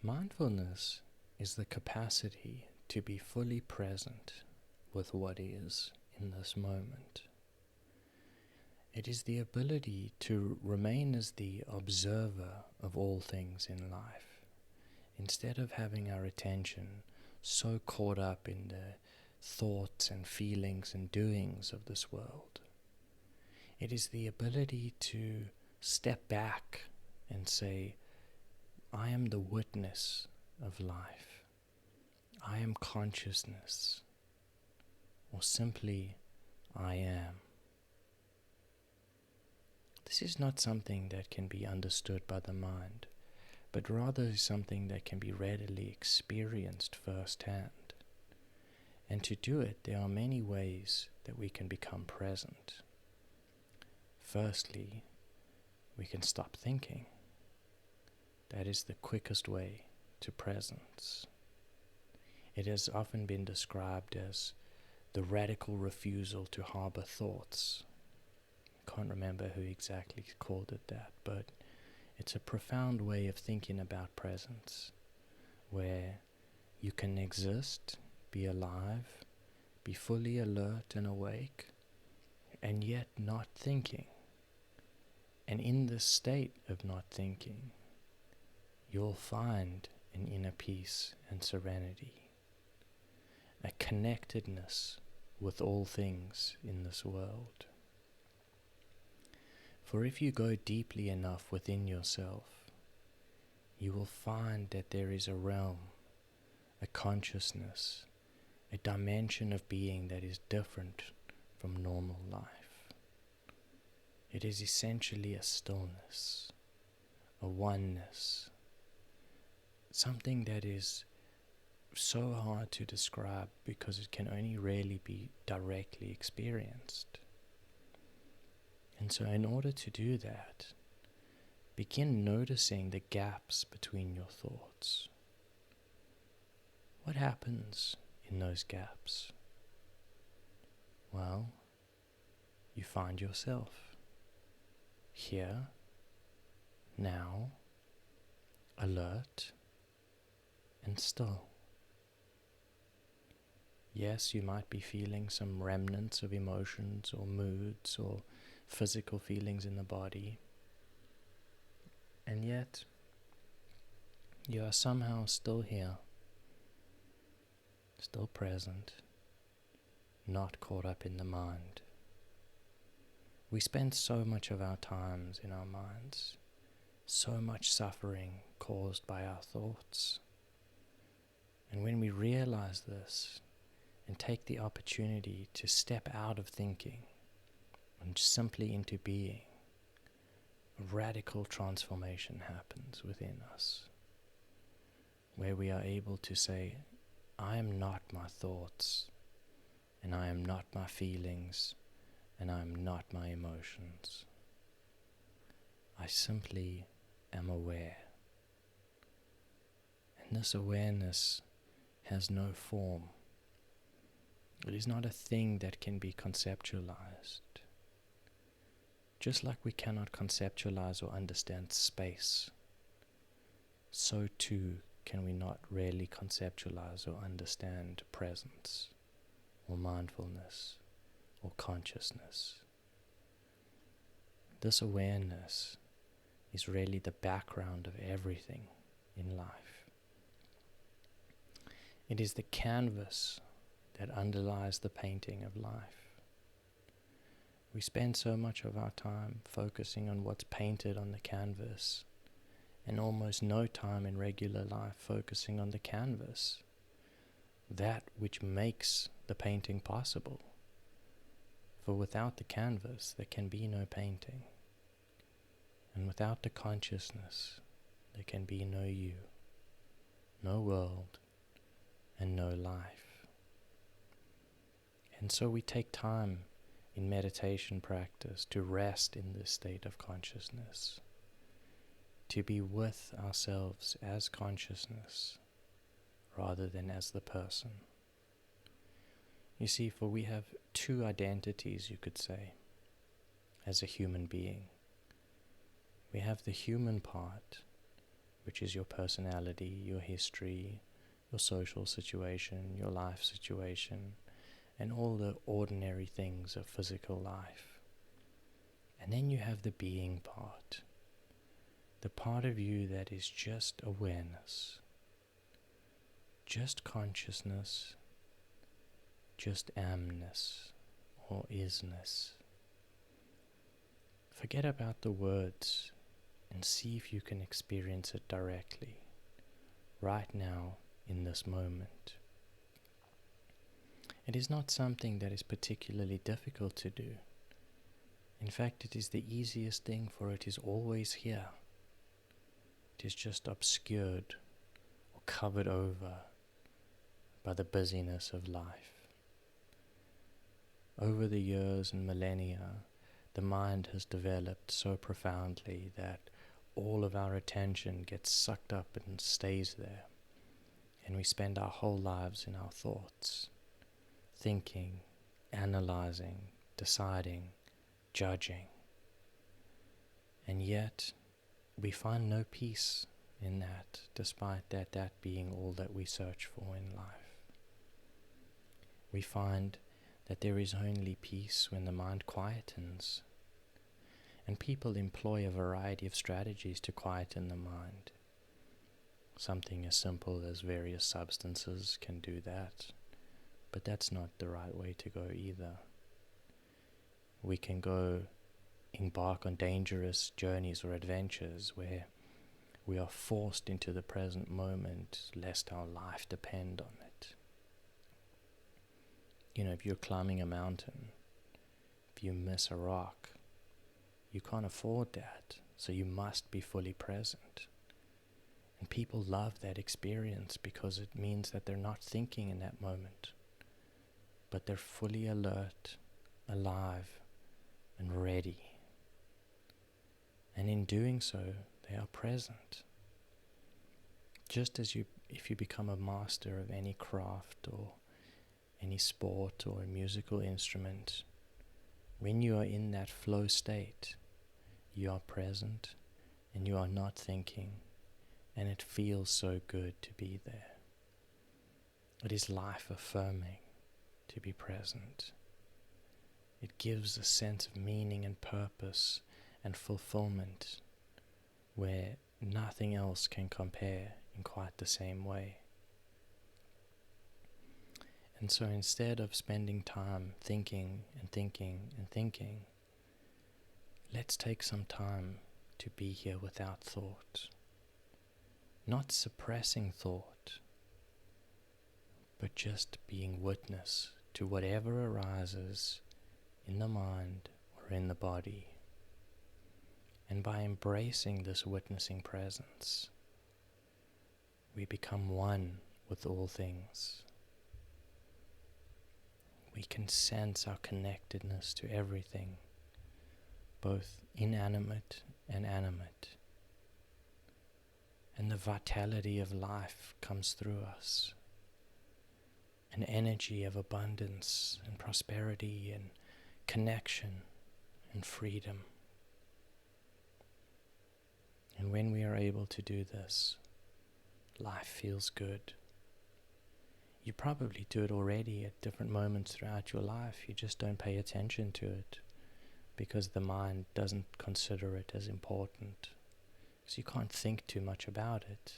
Mindfulness is the capacity to be fully present with what is in this moment. It is the ability to remain as the observer of all things in life, instead of having our attention so caught up in the thoughts and feelings and doings of this world. It is the ability to step back and say, I am the witness of life. I am consciousness. Or simply, I am. This is not something that can be understood by the mind, but rather something that can be readily experienced firsthand. And to do it, there are many ways that we can become present. Firstly, we can stop thinking. That is the quickest way to presence. It has often been described as the radical refusal to harbor thoughts. I can't remember who exactly called it that, but it's a profound way of thinking about presence, where you can exist, be alive, be fully alert and awake, and yet not thinking. And in this state of not thinking, you'll find an inner peace and serenity, a connectedness with all things in this world. For if you go deeply enough within yourself, you will find that there is a realm, a consciousness, a dimension of being that is different from normal life. It is essentially a stillness, a oneness, something that is so hard to describe because it can only really be directly experienced. And so in order to do that, begin noticing the gaps between your thoughts. What happens in those gaps? Well, you find yourself here, now, alert, and still. Yes, you might be feeling some remnants of emotions or moods or physical feelings in the body, and yet you are somehow still here, still present, not caught up in the mind. We spend so much of our times in our minds, so much suffering caused by our thoughts. And when we realize this and take the opportunity to step out of thinking and simply into being, a radical transformation happens within us, where we are able to say, I am not my thoughts, and I am not my feelings, and I am not my emotions. I simply am aware. And this awareness has no form. It is not a thing that can be conceptualized. Just like we cannot conceptualize or understand space, so too can we not really conceptualize or understand presence, or mindfulness, or consciousness. This awareness is really the background of everything in life. It is the canvas that underlies the painting of life. We spend so much of our time focusing on what's painted on the canvas, and almost no time in regular life focusing on the canvas, that which makes the painting possible. For without the canvas, there can be no painting. And without the consciousness, there can be no you, no world, and no life. And so we take time in meditation practice to rest in this state of consciousness, to be with ourselves as consciousness rather than as the person. You see, for we have two identities, you could say, as a human being. We have the human part, which is your personality, your history, your social situation, your life situation, and all the ordinary things of physical life. And then you have the being part, the part of you that is just awareness, just consciousness, just amness or isness. Forget about the words and see if you can experience it directly, right now, in this moment. It is not something that is particularly difficult to do. In fact, it is the easiest thing, for it is always here. It is just obscured or covered over by the busyness of life. Over the years and millennia, the mind has developed so profoundly that all of our attention gets sucked up and stays there. And we spend our whole lives in our thoughts, thinking, analyzing, deciding, judging. And yet, we find no peace in that, despite that being all that we search for in life. We find that there is only peace when the mind quietens. And people employ a variety of strategies to quieten the mind. Something as simple as various substances can do that, but that's not the right way to go either. We can embark on dangerous journeys or adventures where we are forced into the present moment lest our life depend on it. If you're climbing a mountain, if you miss a rock, you can't afford that, so you must be fully present. And people love that experience because it means that they're not thinking in that moment, but they're fully alert, alive, and ready. And in doing so, they are present. Just as if you become a master of any craft or any sport or a musical instrument, when you are in that flow state, you are present and you are not thinking, and it feels so good to be there. It is life affirming to be present. It gives a sense of meaning and purpose and fulfillment where nothing else can compare in quite the same way. And so instead of spending time thinking and thinking and thinking, let's take some time to be here without thought. Not suppressing thought, but just being witness to whatever arises in the mind or in the body. And by embracing this witnessing presence, we become one with all things. We can sense our connectedness to everything, both inanimate and animate. And the vitality of life comes through us. An energy of abundance and prosperity and connection and freedom. And when we are able to do this, life feels good. You probably do it already at different moments throughout your life. You just don't pay attention to it because the mind doesn't consider it as important. Because you can't think too much about it.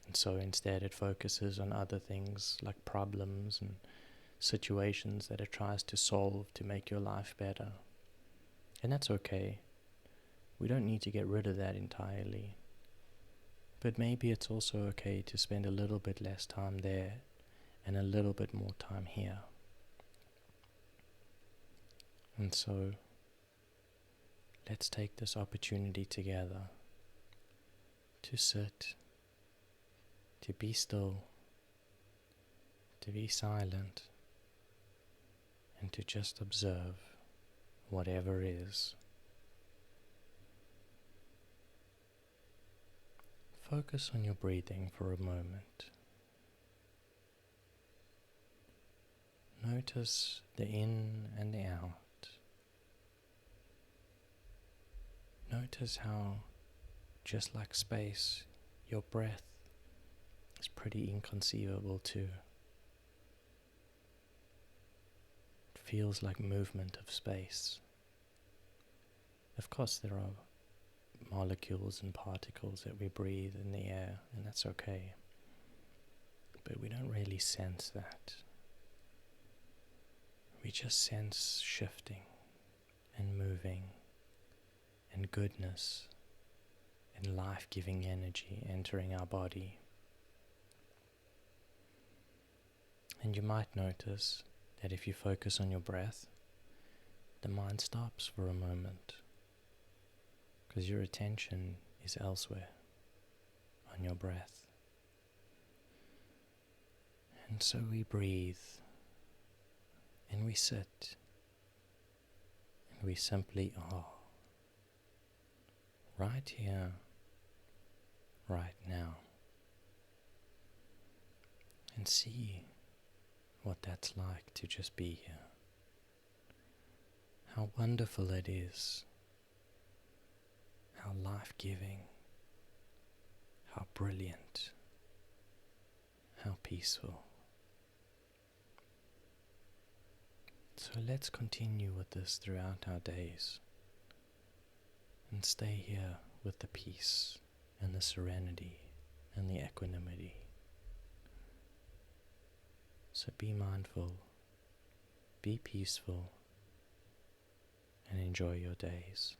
And so instead it focuses on other things like problems and situations that it tries to solve to make your life better. And that's okay. We don't need to get rid of that entirely. But maybe it's also okay to spend a little bit less time there and a little bit more time here. And so, let's take this opportunity together to sit, to be still, to be silent, and to just observe whatever is. Focus on your breathing for a moment. Notice the in and the out. Notice how just like space, your breath is pretty inconceivable too. It feels like movement of space. Of course there are molecules and particles that we breathe in the air, and that's okay. But we don't really sense that. We just sense shifting and moving and goodness and life-giving energy entering our body. And you might notice that if you focus on your breath, the mind stops for a moment, because your attention is elsewhere on your breath. And so we breathe, and we sit, and we simply are, right here, right now, and see what that's like to just be here. How wonderful it is, how life-giving, how brilliant, how peaceful. So let's continue with this throughout our days and stay here with the peace and the serenity and the equanimity. So be mindful, be peaceful, and enjoy your days.